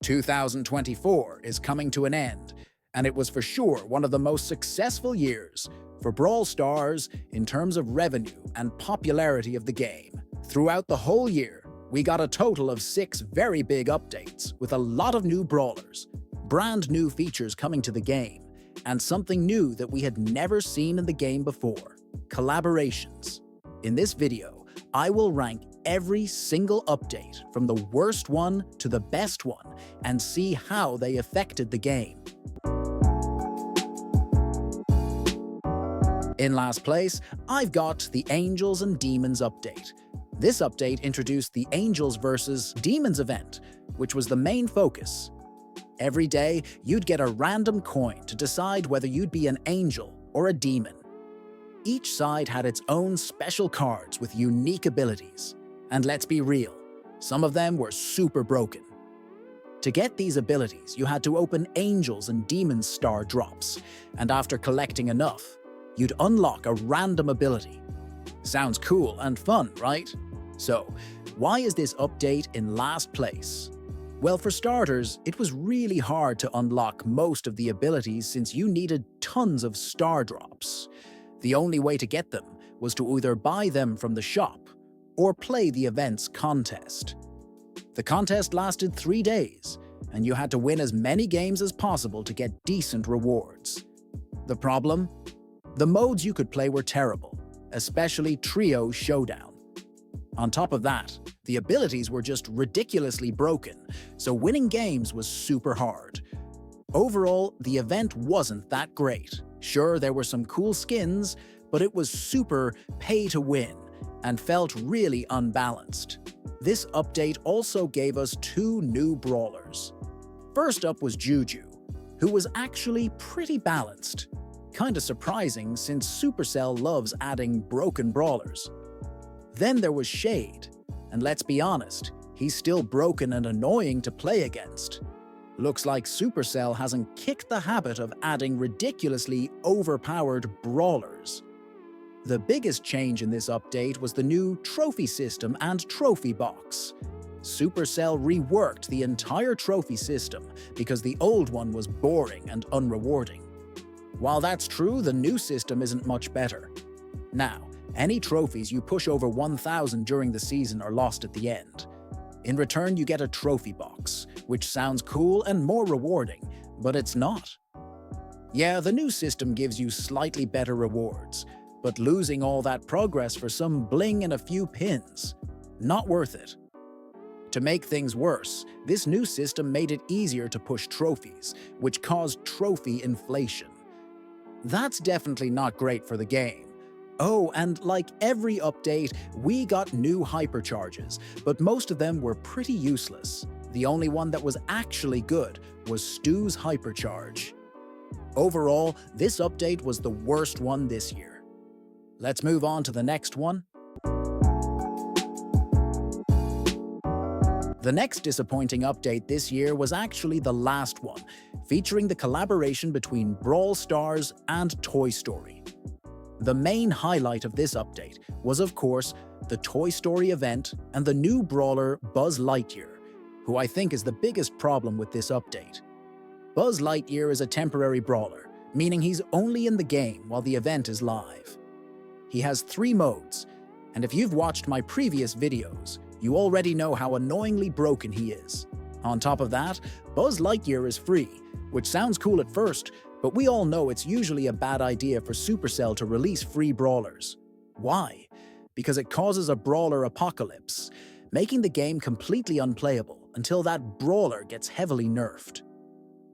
2024 is coming to an end, and it was for sure one of the most successful years for Brawl Stars in terms of revenue and popularity of the game. Throughout the whole year, we got a total of 6 very big updates with a lot of new brawlers, brand new features coming to the game, and something new that we had never seen in the game before: collaborations. In this video, I will rank every single update from the worst one to the best one and see how they affected the game. In last place, I've got the Angels and Demons update. This update introduced the Angels vs. Demons event, which was the main focus. Every day, you'd get a random coin to decide whether you'd be an angel or a demon. Each side had its own special cards with unique abilities. And let's be real, some of them were super broken. To get these abilities, you had to open Angels and Demons star drops, and after collecting enough, you'd unlock a random ability. Sounds cool and fun, right? So, why is this update in last place? Well, for starters, it was really hard to unlock most of the abilities since you needed tons of star drops. The only way to get them was to either buy them from the shop or play the event's contest. The contest lasted 3 days, and you had to win as many games as possible to get decent rewards. The problem? The modes you could play were terrible, especially Trio Showdown. On top of that, the abilities were just ridiculously broken, so winning games was super hard. Overall, the event wasn't that great. Sure, there were some cool skins, but it was super pay to win and felt really unbalanced. This update also gave us 2 new brawlers. First up was Juju, who was actually pretty balanced. Kinda surprising since Supercell loves adding broken brawlers. Then there was Shade, and let's be honest, he's still broken and annoying to play against. Looks like Supercell hasn't kicked the habit of adding ridiculously overpowered brawlers. The biggest change in this update was the new trophy system and trophy box. Supercell reworked the entire trophy system because the old one was boring and unrewarding. While that's true, the new system isn't much better. Now, any trophies you push over 1,000 during the season are lost at the end. In return, you get a trophy box, which sounds cool and more rewarding, but it's not. Yeah, the new system gives you slightly better rewards, but losing all that progress for some bling and a few pins, not worth it. To make things worse, this new system made it easier to push trophies, which caused trophy inflation. That's definitely not great for the game. Oh, and like every update, we got new hypercharges, but most of them were pretty useless. The only one that was actually good was Stu's hypercharge. Overall, this update was the worst one this year. Let's move on to the next one. The next disappointing update this year was actually the last one, featuring the collaboration between Brawl Stars and Toy Story. The main highlight of this update was, of course, the Toy Story event and the new brawler Buzz Lightyear, who I think is the biggest problem with this update. Buzz Lightyear is a temporary brawler, meaning he's only in the game while the event is live. He has 3 modes, and if you've watched my previous videos, you already know how annoyingly broken he is. On top of that, Buzz Lightyear is free, which sounds cool at first, but we all know it's usually a bad idea for Supercell to release free brawlers. Why? Because it causes a brawler apocalypse, making the game completely unplayable until that brawler gets heavily nerfed.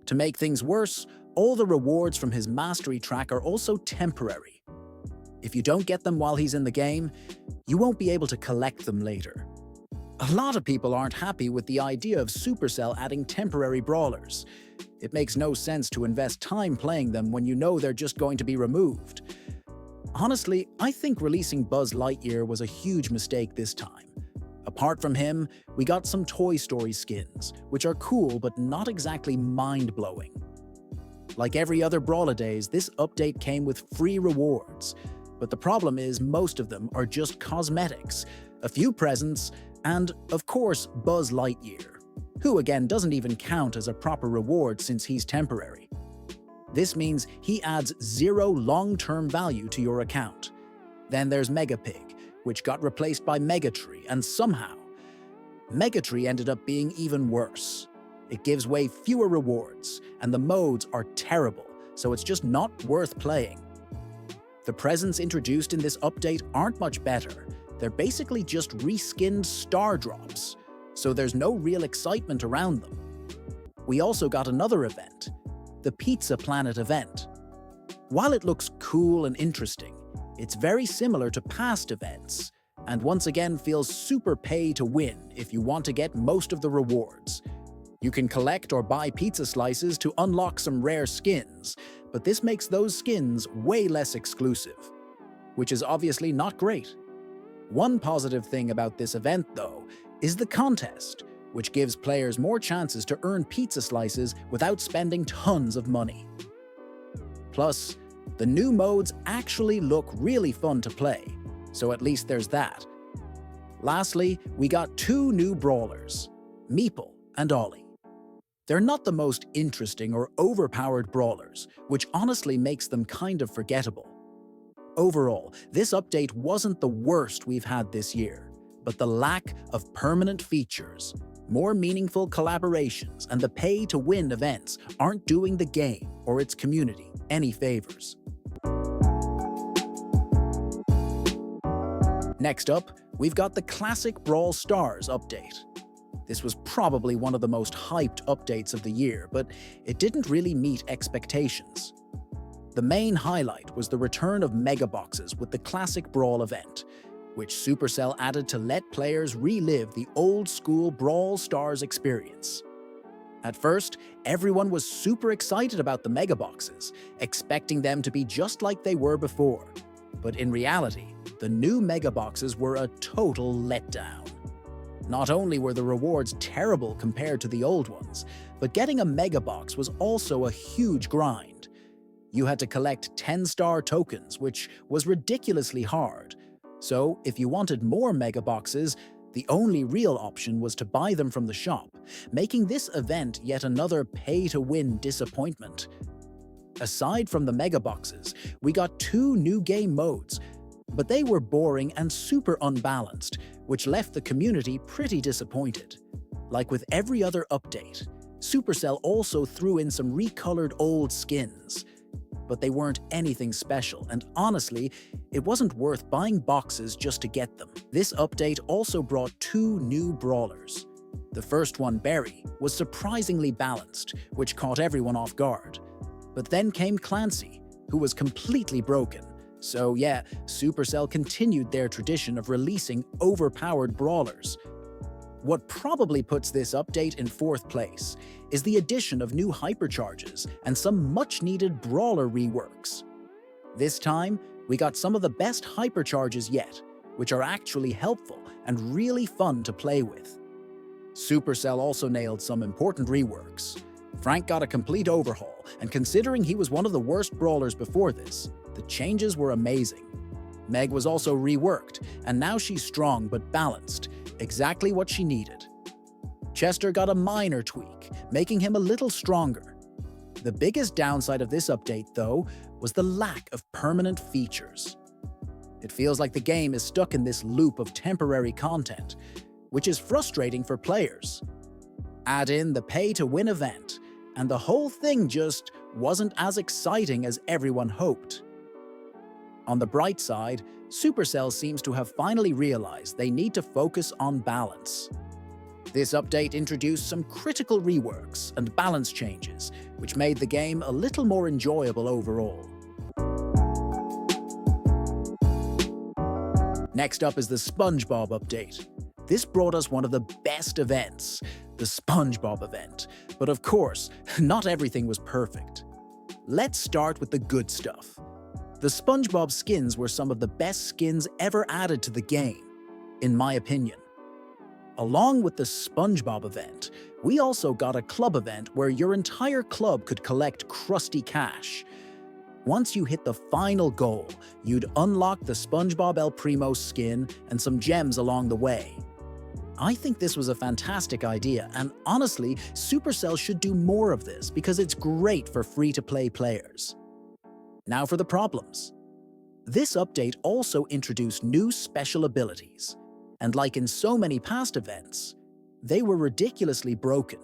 To make things worse, all the rewards from his mastery track are also temporary. If you don't get them while he's in the game, you won't be able to collect them later. A lot of people aren't happy with the idea of Supercell adding temporary brawlers. It makes no sense to invest time playing them when you know they're just going to be removed. Honestly, I think releasing Buzz Lightyear was a huge mistake this time. Apart from him, we got some Toy Story skins, which are cool but not exactly mind-blowing. Like every other Brawladays, this update came with free rewards, but the problem is most of them are just cosmetics, a few presents, and, of course, Buzz Lightyear. who again doesn't even count as a proper reward since he's temporary. This means he adds zero long-term value to your account. Then there's Megapig, which got replaced by Megatree, and somehow, Megatree ended up being even worse. It gives way fewer rewards, and the modes are terrible, so it's just not worth playing. The presents introduced in this update aren't much better. They're basically just reskinned star drops, so there's no real excitement around them. We also got another event, the Pizza Planet event. While it looks cool and interesting, it's very similar to past events, and once again feels super pay to win if you want to get most of the rewards. You can collect or buy pizza slices to unlock some rare skins, but this makes those skins way less exclusive, which is obviously not great. One positive thing about this event, though, is the contest, which gives players more chances to earn pizza slices without spending tons of money. Plus, the new modes actually look really fun to play, so at least there's that. Lastly, we got two new brawlers, Meeple and Ollie. They're not the most interesting or overpowered brawlers, which honestly makes them kind of forgettable. Overall, this update wasn't the worst we've had this year, but the lack of permanent features, more meaningful collaborations, and the pay-to-win events aren't doing the game or its community any favors. Next up, we've got the classic Brawl Stars update. This was probably one of the most hyped updates of the year, but it didn't really meet expectations. The main highlight was the return of Mega Boxes with the classic Brawl event, which Supercell added to let players relive the old-school Brawl Stars experience. At first, everyone was super excited about the Mega Boxes, expecting them to be just like they were before. But in reality, the new Mega Boxes were a total letdown. Not only were the rewards terrible compared to the old ones, but getting a Mega Box was also a huge grind. You had to collect 10-star tokens, which was ridiculously hard. So, if you wanted more Mega Boxes, the only real option was to buy them from the shop, making this event yet another pay-to-win disappointment. Aside from the Mega Boxes, we got two new game modes, but they were boring and super unbalanced, which left the community pretty disappointed. Like with every other update, Supercell also threw in some recolored old skins. But they weren't anything special, and honestly, it wasn't worth buying boxes just to get them. This update also brought two new brawlers. The first one, Barry, was surprisingly balanced, which caught everyone off guard. But then came Clancy, who was completely broken. So yeah, Supercell continued their tradition of releasing overpowered brawlers. What probably puts this update in fourth place is the addition of new hypercharges and some much-needed brawler reworks. This time, we got some of the best hypercharges yet, which are actually helpful and really fun to play with. Supercell also nailed some important reworks. Frank got a complete overhaul, and considering he was one of the worst brawlers before this, the changes were amazing. Meg was also reworked, and now she's strong but balanced, exactly what she needed. Chester got a minor tweak, making him a little stronger. The biggest downside of this update, though, was the lack of permanent features. It feels like the game is stuck in this loop of temporary content, which is frustrating for players. Add in the pay-to-win event, and the whole thing just wasn't as exciting as everyone hoped. On the bright side, Supercell seems to have finally realized they need to focus on balance. This update introduced some critical reworks and balance changes, which made the game a little more enjoyable overall. Next up is the SpongeBob update. This brought us one of the best events, the SpongeBob event. But of course, not everything was perfect. Let's start with the good stuff. The SpongeBob skins were some of the best skins ever added to the game, in my opinion. Along with the SpongeBob event, we also got a club event where your entire club could collect crusty cash. Once you hit the final goal, you'd unlock the SpongeBob El Primo skin and some gems along the way. I think this was a fantastic idea, and honestly, Supercell should do more of this because it's great for free-to-play players. Now for the problems. This update also introduced new special abilities, and like in so many past events, they were ridiculously broken.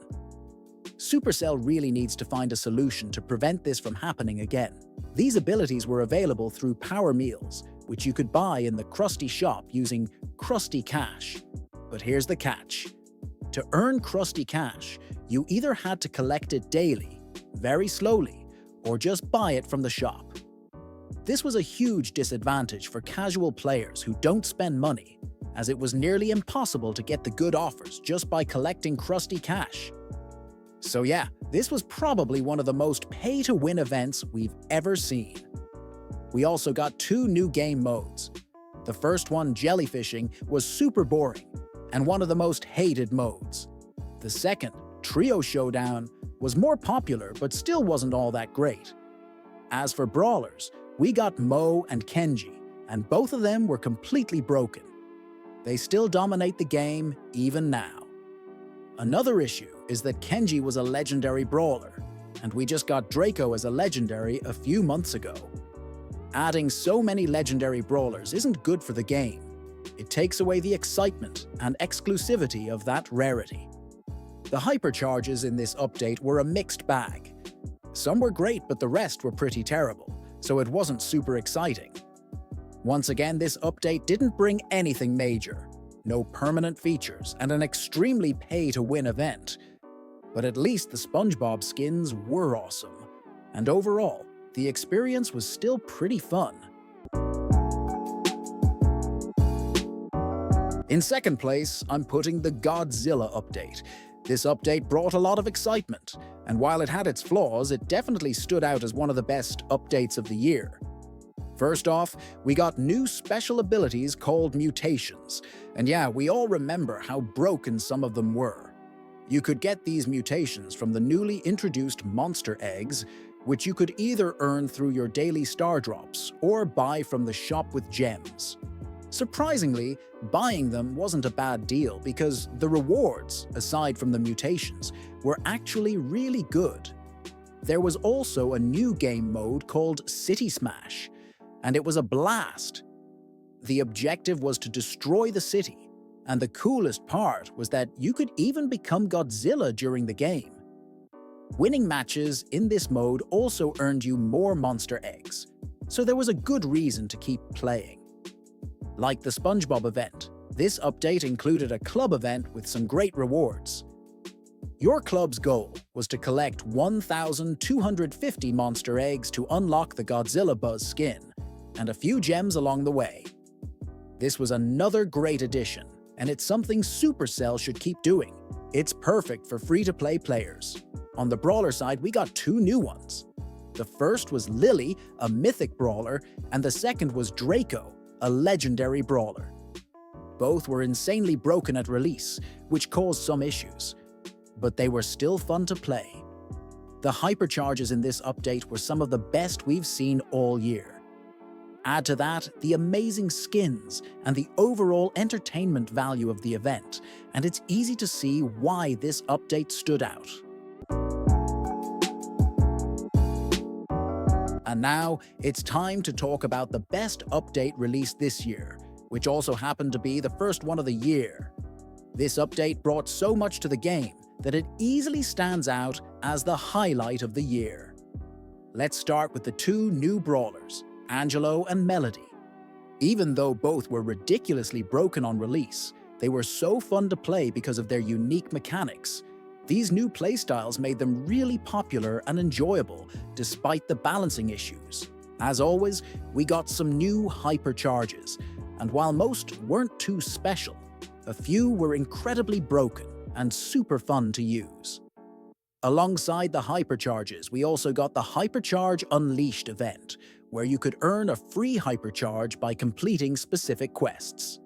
Supercell really needs to find a solution to prevent this from happening again. These abilities were available through Power Meals, which you could buy in the Krusty shop using Krusty Cash. But here's the catch. To earn Krusty Cash, you either had to collect it daily, very slowly, or just buy it from the shop. This was a huge disadvantage for casual players who don't spend money, as it was nearly impossible to get the good offers just by collecting Krusty Cash. So yeah, this was probably one of the most pay-to-win events we've ever seen. We also got 2 new game modes. The first one, jellyfishing, was super boring and one of the most hated modes. The second, Trio Showdown, was more popular but still wasn't all that great. As for Brawlers, we got Mo and Kenji, and both of them were completely broken. They still dominate the game even now. Another issue is that Kenji was a legendary brawler, and we just got Draco as a legendary a few months ago. Adding so many legendary brawlers isn't good for the game. It takes away the excitement and exclusivity of that rarity. The hypercharges in this update were a mixed bag. Some were great, but the rest were pretty terrible, so it wasn't super exciting. Once again, this update didn't bring anything major. No permanent features, and an extremely pay-to-win event. But at least the SpongeBob skins were awesome, and overall, the experience was still pretty fun. In second place, I'm putting the Godzilla update. This update brought a lot of excitement, and while it had its flaws, it definitely stood out as one of the best updates of the year. First off, we got new special abilities called mutations, and yeah, we all remember how broken some of them were. You could get these mutations from the newly introduced monster eggs, which you could either earn through your daily star drops or buy from the shop with gems. Surprisingly, buying them wasn't a bad deal because the rewards, aside from the mutations, were actually really good. There was also a new game mode called City Smash, and it was a blast. The objective was to destroy the city, and the coolest part was that you could even become Godzilla during the game. Winning matches in this mode also earned you more monster eggs, so there was a good reason to keep playing. Like the SpongeBob event, this update included a club event with some great rewards. Your club's goal was to collect 1,250 monster eggs to unlock the Godzilla Buzz skin, and a few gems along the way. This was another great addition, and it's something Supercell should keep doing. It's perfect for free-to-play players. On the brawler side, we got 2 new ones. The first was Lily, a mythic brawler, and the second was Draco, a legendary brawler. Both were insanely broken at release, which caused some issues, but they were still fun to play. The hypercharges in this update were some of the best we've seen all year. Add to that the amazing skins and the overall entertainment value of the event, and it's easy to see why this update stood out. And now, it's time to talk about the best update released this year, which also happened to be the first one of the year. This update brought so much to the game that it easily stands out as the highlight of the year. Let's start with the 2 new brawlers, Angelo and Melody. Even though both were ridiculously broken on release, they were so fun to play because of their unique mechanics. These new playstyles made them really popular and enjoyable, despite the balancing issues. As always, we got some new hypercharges, and while most weren't too special, a few were incredibly broken and super fun to use. Alongside the hypercharges, we also got the Hypercharge Unleashed event, where you could earn a free hypercharge by completing specific quests.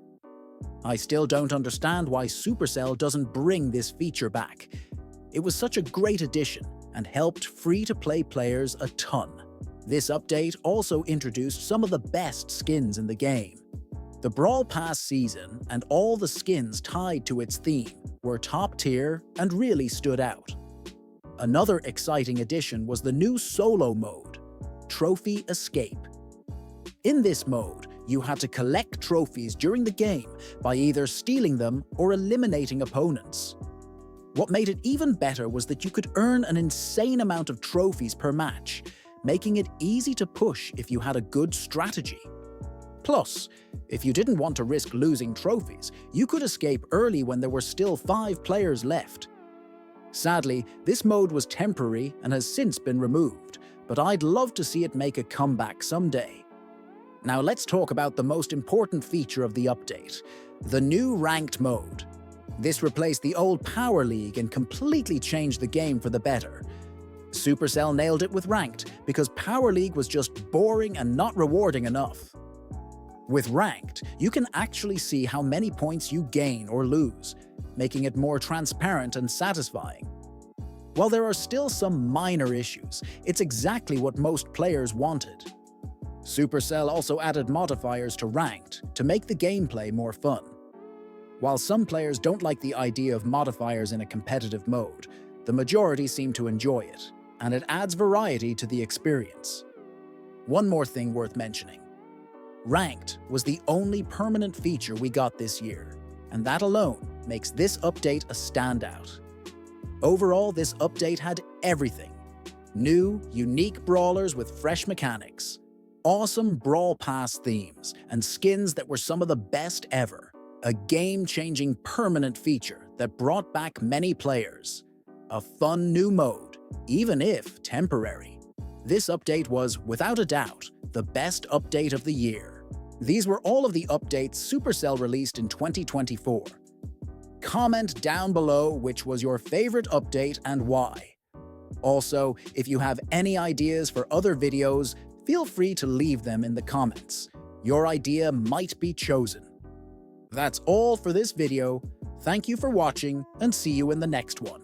I still don't understand why Supercell doesn't bring this feature back. It was such a great addition and helped free-to-play players a ton. This update also introduced some of the best skins in the game. The Brawl Pass season and all the skins tied to its theme were top tier and really stood out. Another exciting addition was the new solo mode, Trophy Escape. In this mode, you had to collect trophies during the game by either stealing them or eliminating opponents. What made it even better was that you could earn an insane amount of trophies per match, making it easy to push if you had a good strategy. Plus, if you didn't want to risk losing trophies, you could escape early when there were still 5 players left. Sadly, this mode was temporary and has since been removed, but I'd love to see it make a comeback someday. Now let's talk about the most important feature of the update, the new ranked mode. This replaced the old Power League and completely changed the game for the better. Supercell nailed it with ranked because Power League was just boring and not rewarding enough. With ranked, you can actually see how many points you gain or lose, making it more transparent and satisfying. While there are still some minor issues, it's exactly what most players wanted. Supercell also added modifiers to ranked to make the gameplay more fun. While some players don't like the idea of modifiers in a competitive mode, the majority seem to enjoy it, and it adds variety to the experience. One more thing worth mentioning. Ranked was the only permanent feature we got this year, and that alone makes this update a standout. Overall, this update had everything. New, unique brawlers with fresh mechanics, awesome Brawl Pass themes, and skins that were some of the best ever. A game-changing permanent feature that brought back many players. A fun new mode, even if temporary. This update was, without a doubt, the best update of the year. These were all of the updates Supercell released in 2024. Comment down below which was your favorite update and why. Also, if you have any ideas for other videos, feel free to leave them in the comments. Your idea might be chosen. That's all for this video. Thank you for watching and see you in the next one.